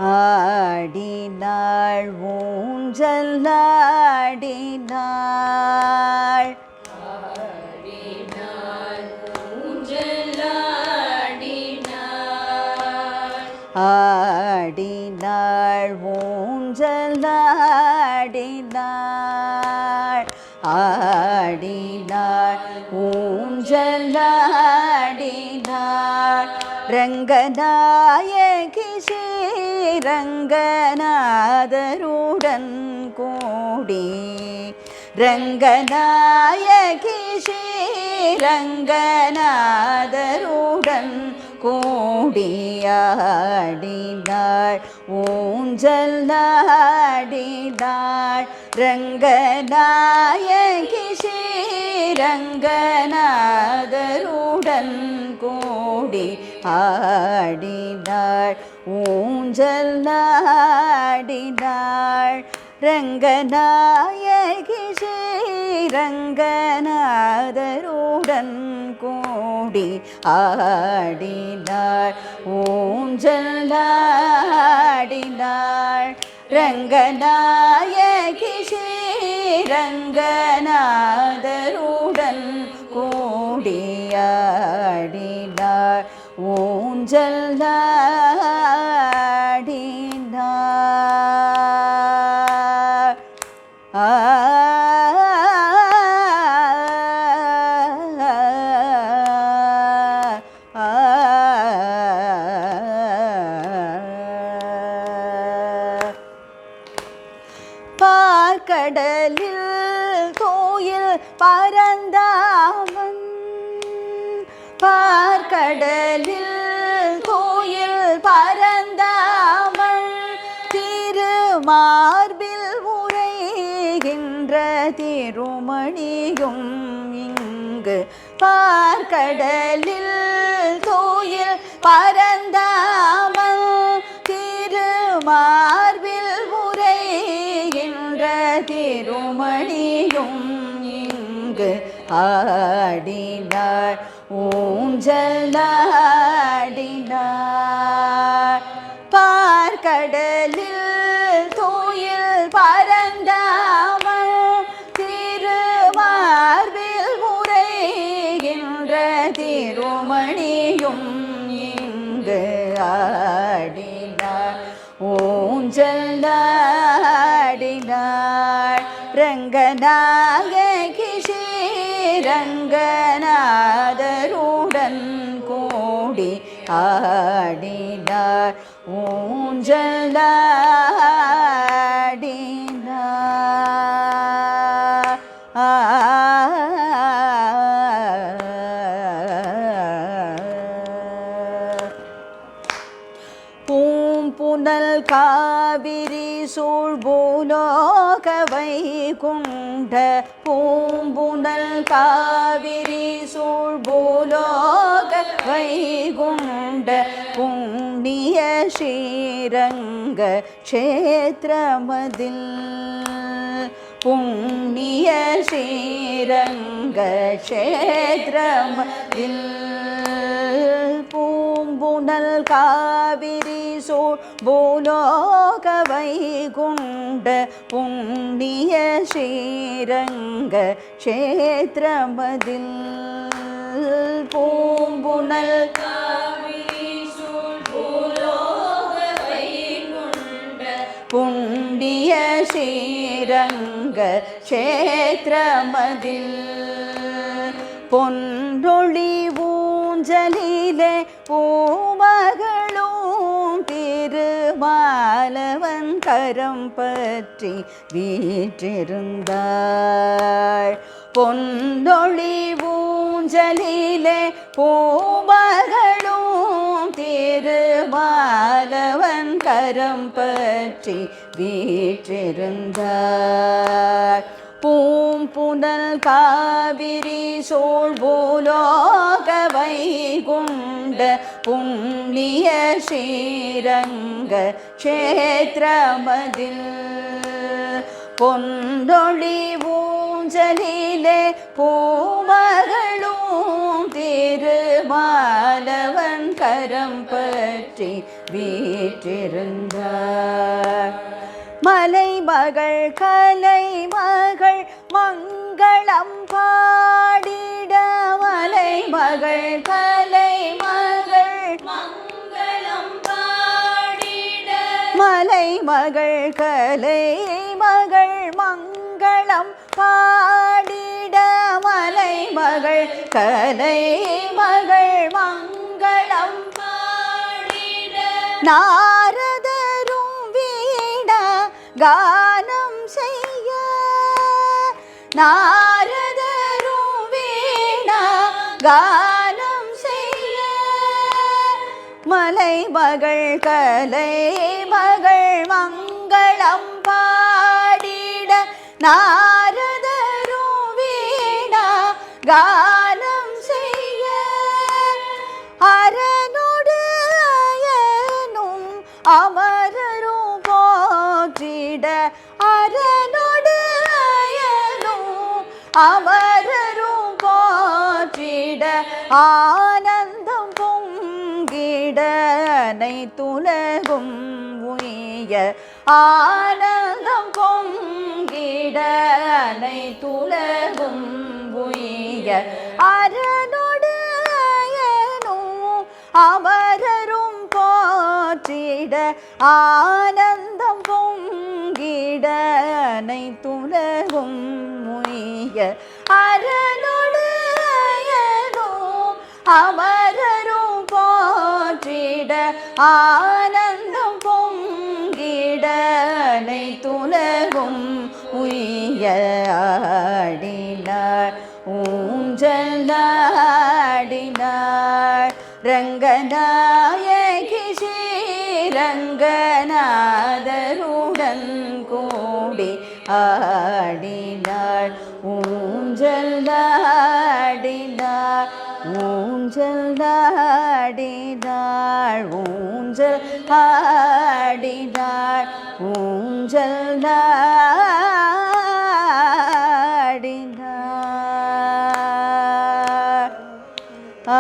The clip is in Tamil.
ஆடினாள் ஊஞ்சலாடினாள் ஆடினாள் ஊஞ்சலாடினாள் ஆடினாள் ஊஞ்சலாடினாள் ரங்கநாயகி ஸ்ரீரங்கநாதருடன் கூடி ரங்கநாயகி ஸ்ரீரங்கநாதருடன் கூடியாடினாள் ஊஞ்சலாடினாள் ரங்கநாயகி ஸ்ரீரங்கநாதருடன் கூடி ஆடினாள் ஊஞ்சலாடினாள் ரங்கநாயகி ஸ்ரீரங்கநாதருடன் கூடி ஆடினாள் ஊஞ்சலாடினாள் ரங்கநாயகி ஸ்ரீரங்கநாதருடன் கூடி ஆடினாள் ஊஞ்சலாடினாள் பார்க்கடலில் கோயில் பரந்தாமன் பார்க்கடலில் கோயில் பரந்தாமன் திருமார்பில் உரைகின்ற திருமணியும் இங்கு பார்க்கடலில் கோயில் பரந்தாமன் திருமார்பில் உரைகின்ற திருமணியும் இங்கு ஆடினாள் ஊஞ்சலாடினாள் பார்க்கடலில் தோயில் பரந்தாமல் திருமார்பில் உரைகின்ற திருமணியும் இங்கு ஆடினாள் ஊஞ்சலாடினாள் ரங்கநாயகி ஸ்ரீரங்கநாதருடன் கூடி ஆடினாள் ஊஞ்சலாடினாள் பூம்புனல் காவிரி சூழ்பூலோக வைகுண்ட பூம்புனல் காவிரி சூழ்பூலோக வைகுண்ட புண்ணிய ஸ்ரீரங்க க்ஷேத்திரமதில் புண்ணிய ஸ்ரீரங்க க்ஷேத்திரமதில் பூம்புனல் காவிரி சூழ் பூலோக வைகுண்ட புண்ணிய ஸ்ரீரங்க க்ஷேத்திரமதில் பூம்புனல் காவிரி சூழ் பூலோக வைகுண்ட புண்ணிய ஸ்ரீரங்க க்ஷேத்திரமதில் பொன்னொழி ஊஞ்சலிலே பூமகளும் திருமாலவன் கரம் பற்றி வீற்றிருந்தாள் பொன்னொழி ஊஞ்சலிலே பூமகளும் திருமாலவன் கரம் பற்றி வீற்றிருந்தாள் பூம்புனல் காவிரி சூழ்பூலோக வைகுண்ட புண்ணிய ஸ்ரீரங்க க்ஷேத்திரமதில் பொன்னொழி ஊஞ்சலிலே பூமகளும் திருமாலவன் கரம் பற்றி போற்றி வீற்றிருந்தார். மலைமகள் கலைமகள் மங்களம் பாடிட மலைமகள் கலைமகள் மங்களம் பாடிட மலைமகள் கலைமகள் மங்களம் பாடிட மலைமகள் கலைமகள் மங்களம் பாடிட நாரதரும் வீணா கானம் செய்ய நாரதரும் வீணா கானம் செய்ய மலைமகள் கலைமகள் மங்களம் பாடிட நாரதரும் வீணா கானம் செய்ய அரனோடு அயனும் அமரரும் போற்றிட அரனோடு அயனும் அமரரும் போற்றிட ஆனந்தம் பொங்கிட அனைத்துலகும் உய்ய ஆனந்தம் பொங்கிட அனைத்துலகும் உய்ய அரனோடு அயனும் அமரரும் போற்றிட ஆனந்தம் பொங்கிட அனைத்துலகும் உய்ய அரனோடு அயனும் அமரரும் போற்றிட ஆனந்தம் பொங்கிட அனைத்துலகும் உய்ய ஆடினார் ஊஞ்சலாடினார் ரங்கநாயகி ஸ்ரீரங்கநாதருடன் கூடி ஆடினாள் ஊஞ்சலாடினார் ஊஞ்சலாடினாள் ஊஞ்சல் ஆடினாள் ஊஞ்சலாடினாள் ஆ